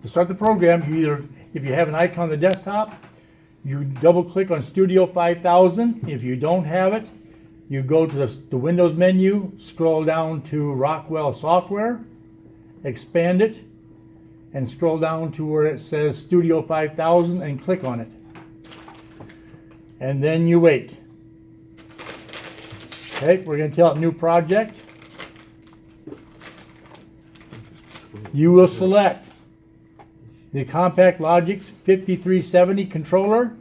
To start the program, you either, if you have an icon on the desktop, you double click on Studio 5000. If you don't have it, you go to the Windows menu, scroll down to Rockwell Software, expand it, and scroll down to where it says Studio 5000 and click on it. And then you wait. Okay, we're going to tell it new project. You will select the compact Logix 5370 controller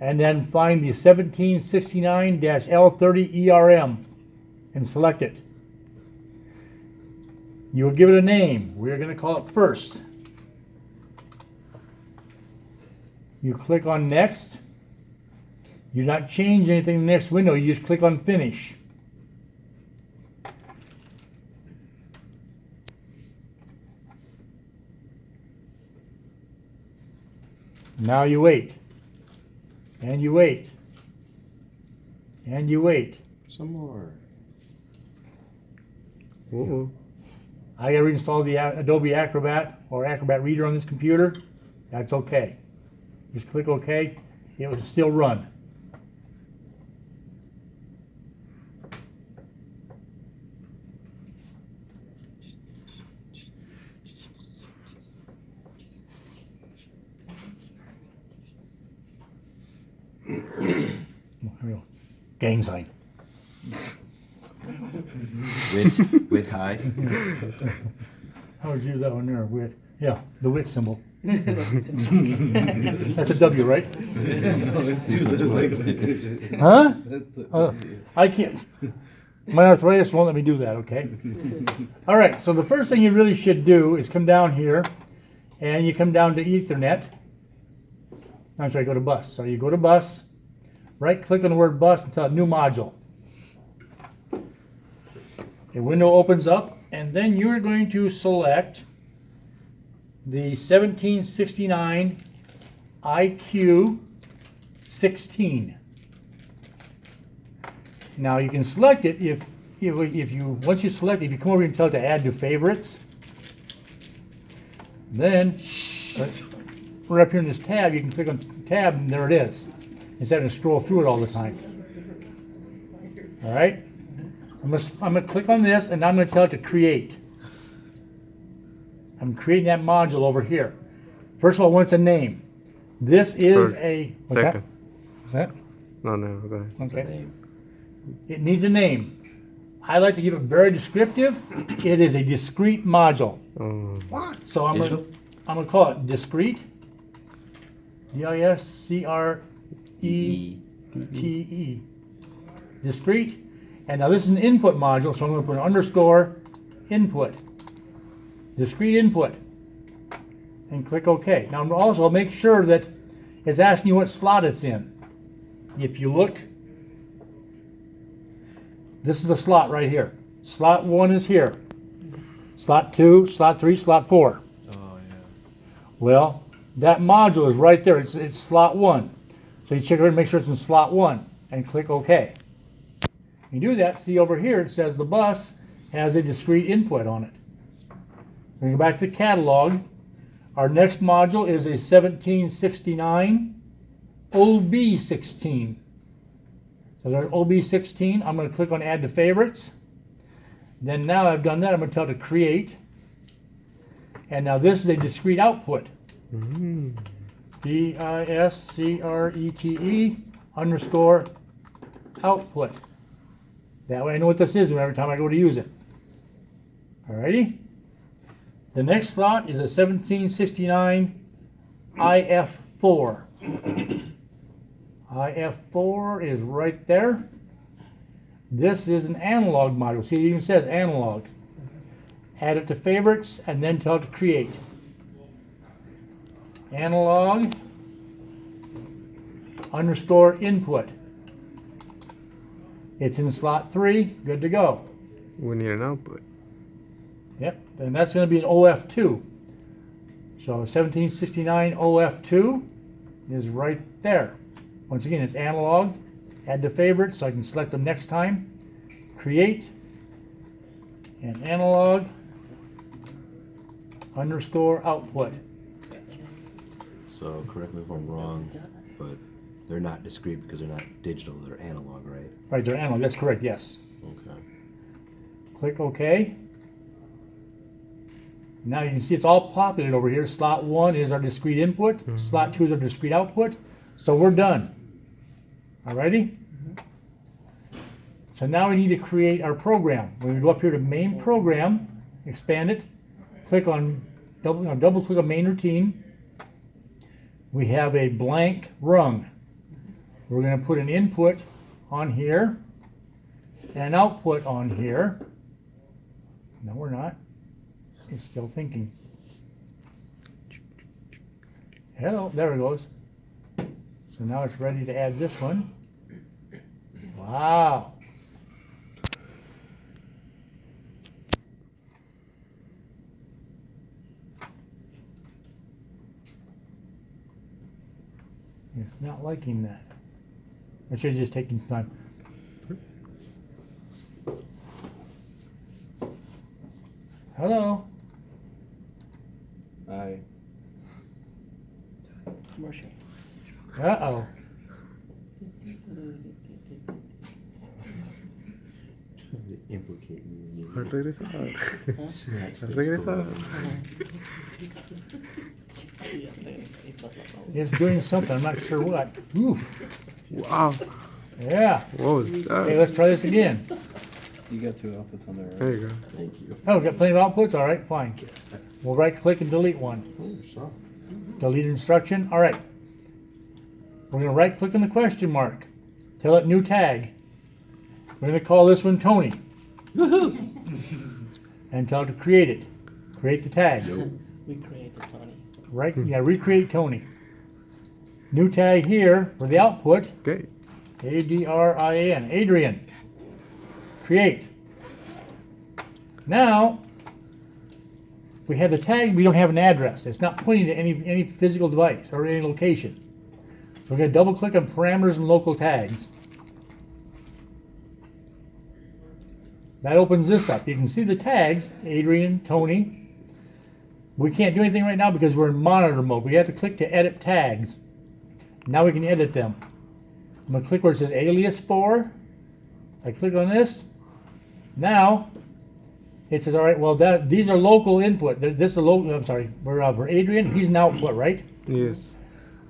and then find the 1769-L30 ERM and select it. You will give it a name. We're going to call it First. You click on Next. You do not change anything in the next window. You just click on Finish. Now you wait. And you wait. And you wait. Some more. I gotta reinstall the Adobe Acrobat or Acrobat Reader on this computer. That's okay. Just click OK. It will still run. Here we go. Gang sign. With high. I always use that one there. Wit. Yeah, the wit symbol. That's a W, right? It's usually like that. Huh? I can't. My arthritis won't let me do that, okay? All right, so the first thing you really should do is come down here, and you come down to Ethernet. I'm sorry, go to bus. So you go to bus, right-click on the word bus and tell it new module. A window opens up, and then you're going to select the 1769 IQ 16. Now you can select it if you once you select it, if you come over here and tell it to add to favorites, then right up here in this tab, you can click on tab and there it is, instead of scroll through it all the time. All right, I'm gonna click on this and I'm gonna tell it to create. I'm creating that module over here. First of all, what's a name? This is a what's Second. that? What's that? No, go ahead. Okay. It needs a name. I like to give it very descriptive. It is a discrete module. So I'm gonna call it discrete. D-I-S-C-R-E-T-E. Discrete. And now this is an input module, so I'm going to put an underscore input. Discrete input. And click OK. Now also make sure that it's asking you what slot it's in. If you look, this is a slot right here. Slot 1 is here. Slot 2, slot 3, slot 4. Oh, yeah. Well, that module is right there. It's slot 1. So you check over and make sure it's in slot 1 and click OK. You do that, see over here it says the bus has a discrete input on it. We go back to the catalog. Our next module is a 1769 OB16. So there's OB16. I'm going to click on Add to Favorites. Then now I've done that, I'm going to tell it to create. And now this is a discrete output. D-I-S-C-R-E-T-E underscore output. That way I know what this is every time I go to use it. Alrighty. The next slot is a 1769 IF4. IF4 is right there. This is an analog module. See, it even says analog. Add it to favorites and then tell it to create. Analog underscore input. It's in slot 3, good to go. We need an output. Yep, and that's going to be an OF2. So 1769 OF2 is right there. Once again, it's analog. Add to favorites so I can select them next time. Create. And analog underscore output. So correct me if I'm wrong, but they're not discrete because they're not digital, they're analog, right? Right, they're analog, that's correct, yes. Okay. Click OK. Now you can see it's all populated over here. Slot 1 is our discrete input. Slot 2 is our discrete output. So we're done. Alrighty? So now we need to create our program. We're going to go up here to main program, expand it, click on, double click on main routine. We have a blank rung. We're going to put an input on here and an output on here. No, we're not. It's still thinking. Hello, there it goes. So now it's ready to add this one. Wow. It's not liking that. I should have just taken some time. Hello. Aye. Commercial. Uh-oh. Implicate me. Al regresar. Snatch Al regresar. It's doing something, I'm not sure what. Oof. Wow. Yeah. What was Okay, that? let's try this again. You got 2 outputs on there, right? There you go. Thank you. Oh, we got plenty of outputs? All right, fine. We'll right click and delete one. Oh, sorry. Delete instruction. All right. We're going to right click on the question mark. Tell it new tag. We're going to call this one Tony. And tell it to create it. Create the tag. We created Tony. Right? Yeah, recreate Tony. New tag here for the output. Okay. Adrian. Adrian. Create. Now, we have the tag, we don't have an address. It's not pointing to any physical device or any location. So we're going to double click on parameters and local tags. That opens this up. You can see the tags, Adrian, Tony. We can't do anything right now because we're in monitor mode. We have to click to edit tags. Now we can edit them. I'm going to click where it says alias for. I click on this. Now, it says, all right, well, these are local input. This is a local, I'm sorry, for Adrian, he's an output, right? Yes.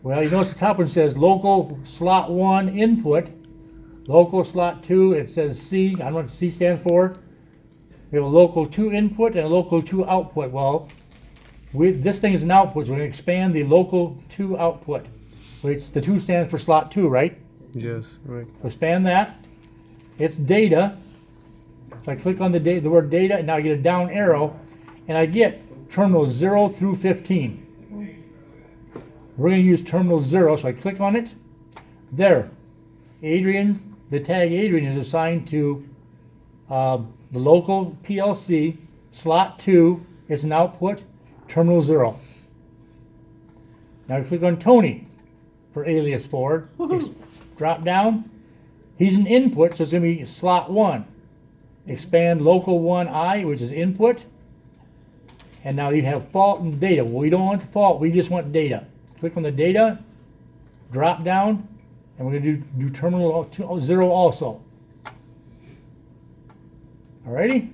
Well, you notice the top one says local slot 1 input, local slot 2, it says C, I don't know what C stands for. We have a local 2 input and a local 2 output. Well, this thing is an output, so we're going to expand the local 2 output, which the 2 stands for slot 2, right? Yes. Right. Expand that. It's data. So I click on the word data, and now I get a down arrow, and I get terminals 0 through 15. We're going to use terminal 0, so I click on it. There. Adrian, the tag Adrian is assigned to the local PLC, slot 2, it's an output, terminal 0. Now I click on Tony for alias for. Drop down. He's an input, so it's going to be slot 1. Expand local 1I, which is input. And now you have fault and data. Well, we don't want the fault, we just want data. Click on the data, drop down, and we're going to do terminal 0 also. Alrighty?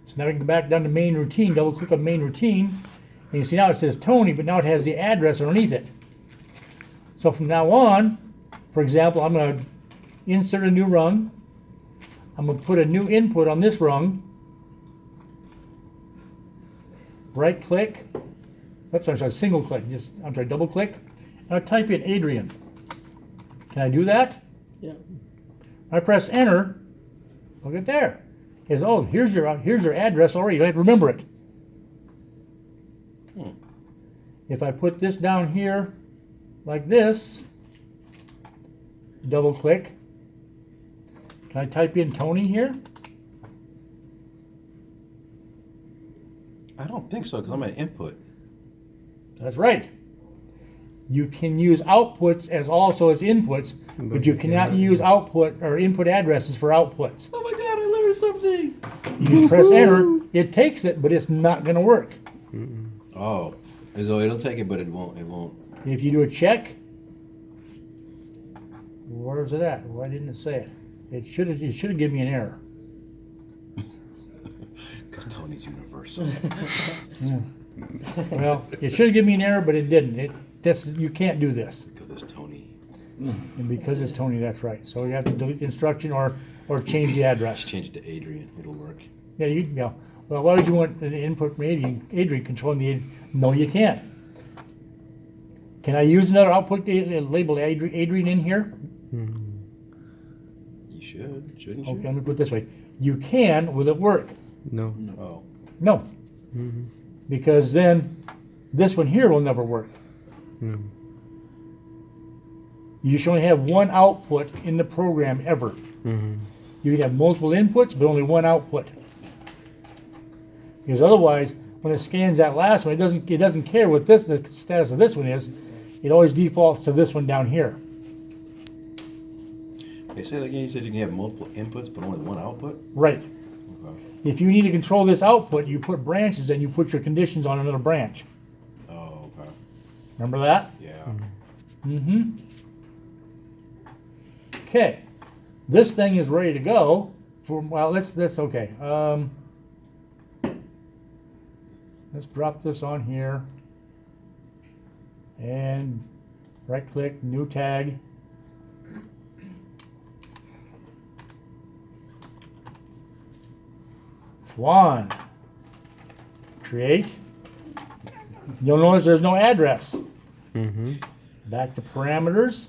So now we can go back down to main routine, double click on main routine, and you see now it says Tony, but now it has the address underneath it. So from now on, for example, I'm going to insert a new rung. I'm going to put a new input on this rung. Right click. Oops, I'm sorry, single click. Double click. And I type in Adrian. Can I do that? Yeah. I press enter. Look at there. It says, oh, here's your address already. You don't have to remember it. If I put this down here like this, double click. Can I type in Tony here? I don't think so, because I'm an input. That's right. You can use outputs as also as inputs, but you cannot use output or input addresses for outputs. Oh my god, I learned something! You just press enter, it takes it, but it's not going to work. Oh. So it'll take it, but it won't. If you do a check, where's it at? Why didn't it say it? It should have given me an error. Because Tony's universal. Well, it should have given me an error, but it didn't. You can't do this. Because it's Tony. And because it's Tony, that's right. So you have to delete the instruction or change the address. Just change it to Adrian. It'll work. Yeah. Well, why would you want an input from Adrian controlling the? No, you can't. Can I use another output label Adrian in here? You shouldn't you? Okay, let me put it this way. You can. Will it work? No. Oh. No, because then this one here will never work. No. You should only have one output in the program ever. You can have multiple inputs, but only one output. Because otherwise, when it scans that last one, it doesn't care what the status of this one is. It always defaults to this one down here. Hey, say that again. You said you can have multiple inputs, but only one output. Right. Okay. If you need to control this output, you put branches and you put your conditions on another branch. Oh, okay. Remember that? Yeah. Okay. This thing is ready to go. Okay. Let's drop this on here. And right click, new tag. Swan. Create. You'll notice there's no address. Back to parameters.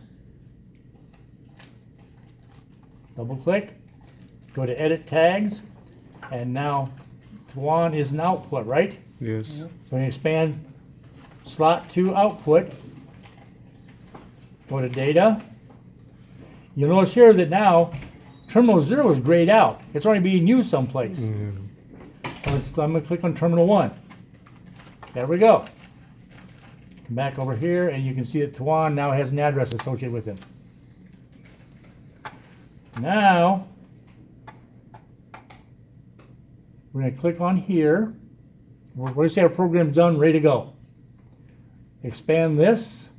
Double click. Go to edit tags. And now Swan is an output, right? Yes. So when you expand slot to output, go to data. You'll notice here that now terminal 0 is grayed out. It's already being used someplace. So I'm going to click on terminal 1. There we go. Come back over here and you can see that Tuan now has an address associated with him. Now we're going to click on here. We're going to say our program's done, ready to go. Expand this,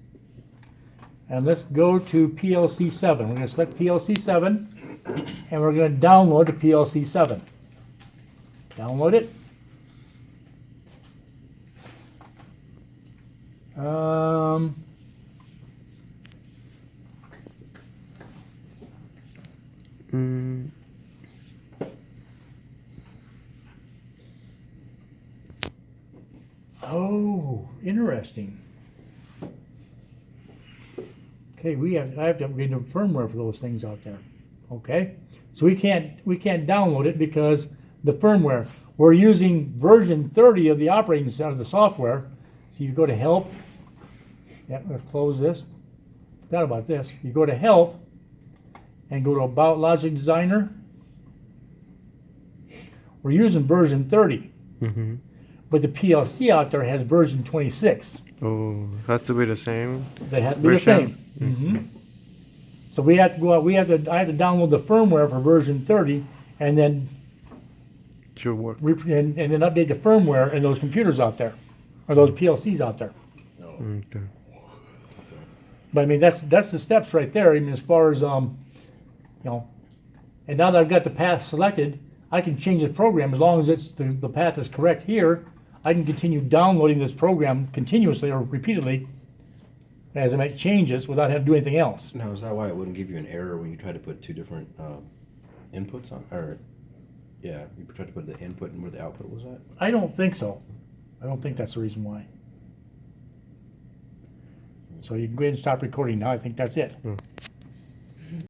and let's go to PLC 7. We're going to select PLC 7, and we're going to download the PLC 7. Download it. Oh, interesting. Okay, I have to upgrade the firmware for those things out there. Okay, so we can't download it because the firmware, we're using version 30 of the operating system of the software. So you go to help. Yeah, let's close this. Forgot about this. You go to help and go to about Logix Designer. We're using version 30. But the PLC out there has version 26. Oh, has to be the same. They have to be the same. So we have to go out. I have to download the firmware for version 30, and then Should work. and then update the firmware in those computers out there, or those PLCs out there. Okay. But I mean, that's the steps right there. I mean, as far as and now that I've got the path selected, I can change the program as long as it's the path is correct here. I can continue downloading this program continuously or repeatedly as I make changes without having to do anything else. Now, is that why it wouldn't give you an error when you try to put two different inputs on? Or, yeah, you tried to put the input and where the output was at? I don't think so. I don't think that's the reason why. So you can go ahead and stop recording now. I think that's it.